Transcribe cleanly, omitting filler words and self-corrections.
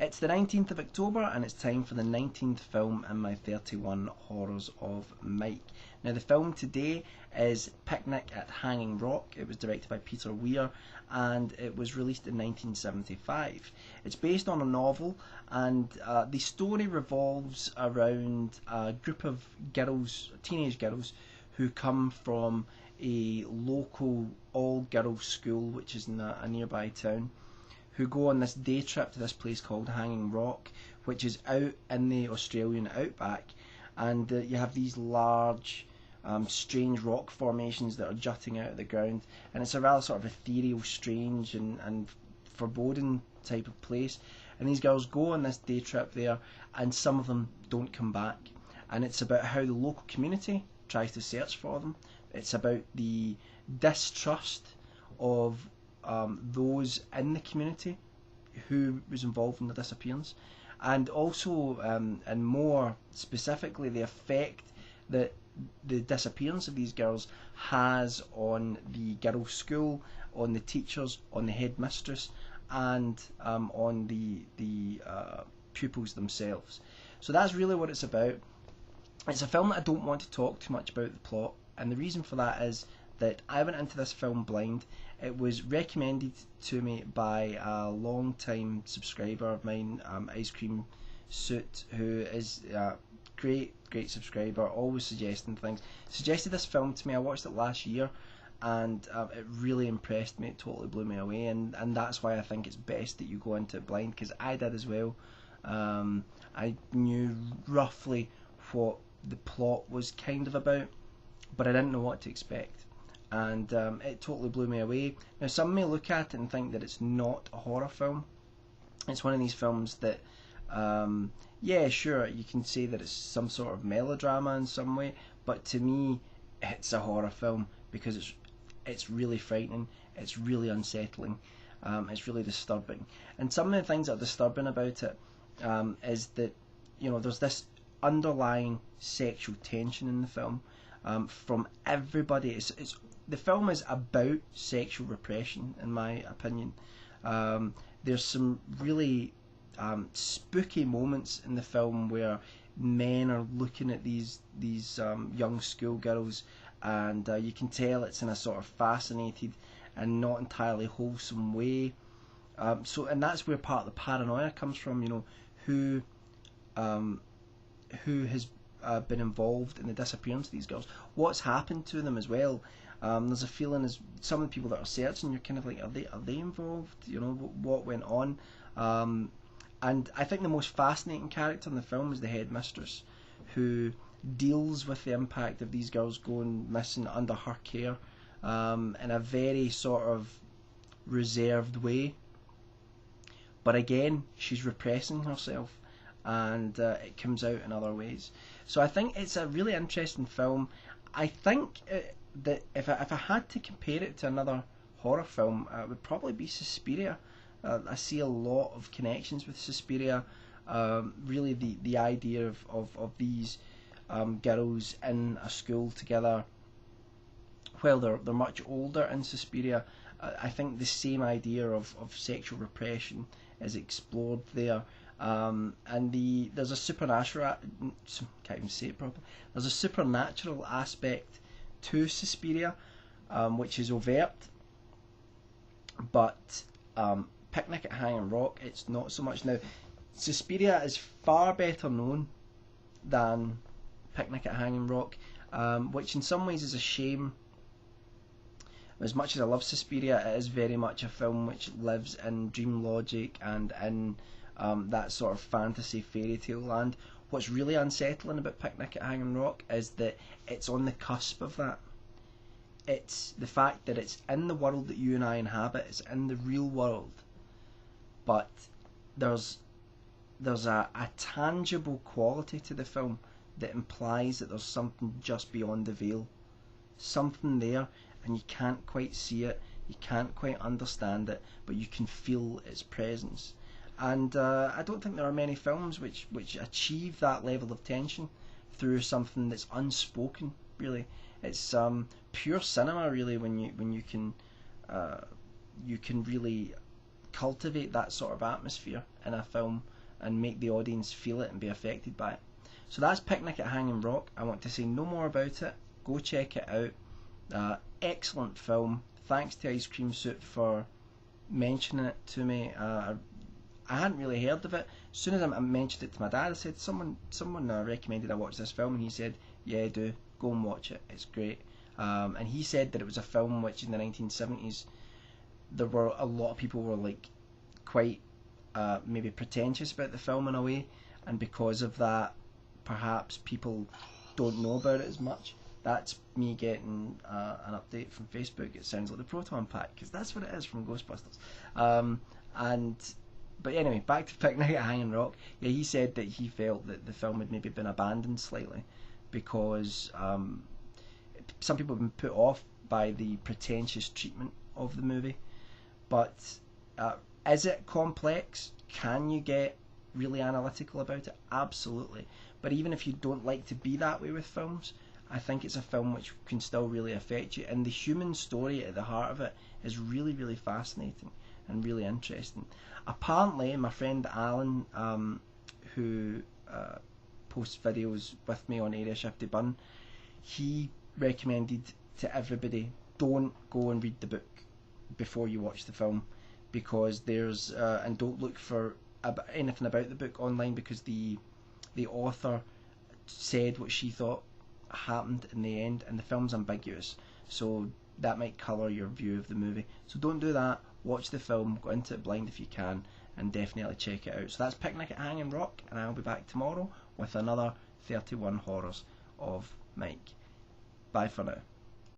It's the 19th of October and it's time for the 19th film in my 31 Horrors of Mike. Now, the film today is Picnic at Hanging Rock. It was directed by Peter Weir and it was released in 1975. It's based on a novel, and the story revolves around a group of girls, teenage girls, who come from a local all-girls school which is in a nearby town, who go on this day trip to this place called Hanging Rock, which is out in the Australian outback, and you have these large strange rock formations that are jutting out of the ground, and it's a rather sort of ethereal, strange and foreboding type of place. And these girls go on this day trip there, and some of them don't come back, and it's about how the local community tries to search for them. It's about the distrust of those in the community who was involved in the disappearance, and also, and more specifically, the effect that the disappearance of these girls has on the girls' school, on the teachers, on the headmistress, and on the pupils themselves. So that's really what it's about. It's a film that I don't want to talk too much about the plot, and the reason for that is that I went into this film blind. It was recommended to me by a long-time subscriber of mine, Ice Cream Suit, who is a great subscriber, always suggesting things. Suggested this film to me. I watched it last year, and it really impressed me. It totally blew me away, and that's why I think it's best that you go into it blind, because I did as well. I knew roughly what the plot was kind of about, but I didn't know what to expect, and it totally blew me away. Now, some may look at it and think that it's not a horror film. It's one of these films that, yeah, sure, you can say that it's some sort of melodrama in some way, but to me, it's a horror film because it's really frightening, it's really unsettling, it's really disturbing. And some of the things that are disturbing about it is that, you know, there's this underlying sexual tension in the film from everybody. The film is about sexual repression, in my opinion. There's some really spooky moments in the film where men are looking at these young schoolgirls, and you can tell it's in a sort of fascinated and not entirely wholesome way. And that's where part of the paranoia comes from. You know, who has been involved in the disappearance of these girls? What's happened to them as well? There's a feeling, as some of the people that are searching, you're kind of like, are they involved? You know, what went on? And I think the most fascinating character in the film is the headmistress, who deals with the impact of these girls going missing under her care in a very sort of reserved way. But again, she's repressing herself, and it comes out in other ways. So I think it's a really interesting film. I think that if I had to compare it to another horror film, it would probably be Suspiria. I see a lot of connections with Suspiria. Really, the idea of these girls in a school together. Well, they're much older in Suspiria. I think the same idea of sexual repression is explored there. And there's a supernatural, can't even say it properly. There's a supernatural aspect to Suspiria, which is overt, but Picnic at Hanging Rock, it's not so much. Now, Suspiria is far better known than Picnic at Hanging Rock, which in some ways is a shame. As much as I love Suspiria, it is very much a film which lives in dream logic and in that sort of fantasy fairy tale land. What's really unsettling about Picnic at Hanging Rock is that it's on the cusp of that. It's the fact that it's in the world that you and I inhabit, it's in the real world, but there's a tangible quality to the film that implies that there's something just beyond the veil, something there, and you can't quite see it, you can't quite understand it, but you can feel its presence. And I don't think there are many films which achieve that level of tension through something that's unspoken. Really, it's pure cinema. Really, when you can really cultivate that sort of atmosphere in a film and make the audience feel it and be affected by it. So that's Picnic at Hanging Rock. I want to say no more about it. Go check it out. Excellent film. Thanks to Ice Cream Soup for mentioning it to me. I hadn't really heard of it. As soon as I mentioned it to my dad, I said, someone recommended I watch this film, and he said, yeah, do, go and watch it, it's great. And he said that it was a film which in the 1970s there were a lot of people were like quite maybe pretentious about the film in a way, and because of that perhaps people don't know about it as much. That's me getting an update from Facebook. It sounds like the Proton Pack, because that's what it is from Ghostbusters. But anyway, back to Picnic at Hanging Rock. Yeah, he said that he felt that the film had maybe been abandoned slightly because some people have been put off by the pretentious treatment of the movie. But is it complex? Can you get really analytical about it? Absolutely. But even if you don't like to be that way with films, I think it's a film which can still really affect you. And the human story at the heart of it is really, really fascinating and really interesting. Apparently, my friend Alan, who posts videos with me on Area 50 Bun, he recommended to everybody, don't go and read the book before you watch the film, because there's and don't look for anything about the book online, because the author said what she thought happened in the end, and the film's ambiguous, so that might colour your view of the movie. So don't do that. Watch the film, go into it blind if you can, and definitely check it out. So that's Picnic at Hanging Rock, and I'll be back tomorrow with another 31 Horrors of Mike. Bye for now.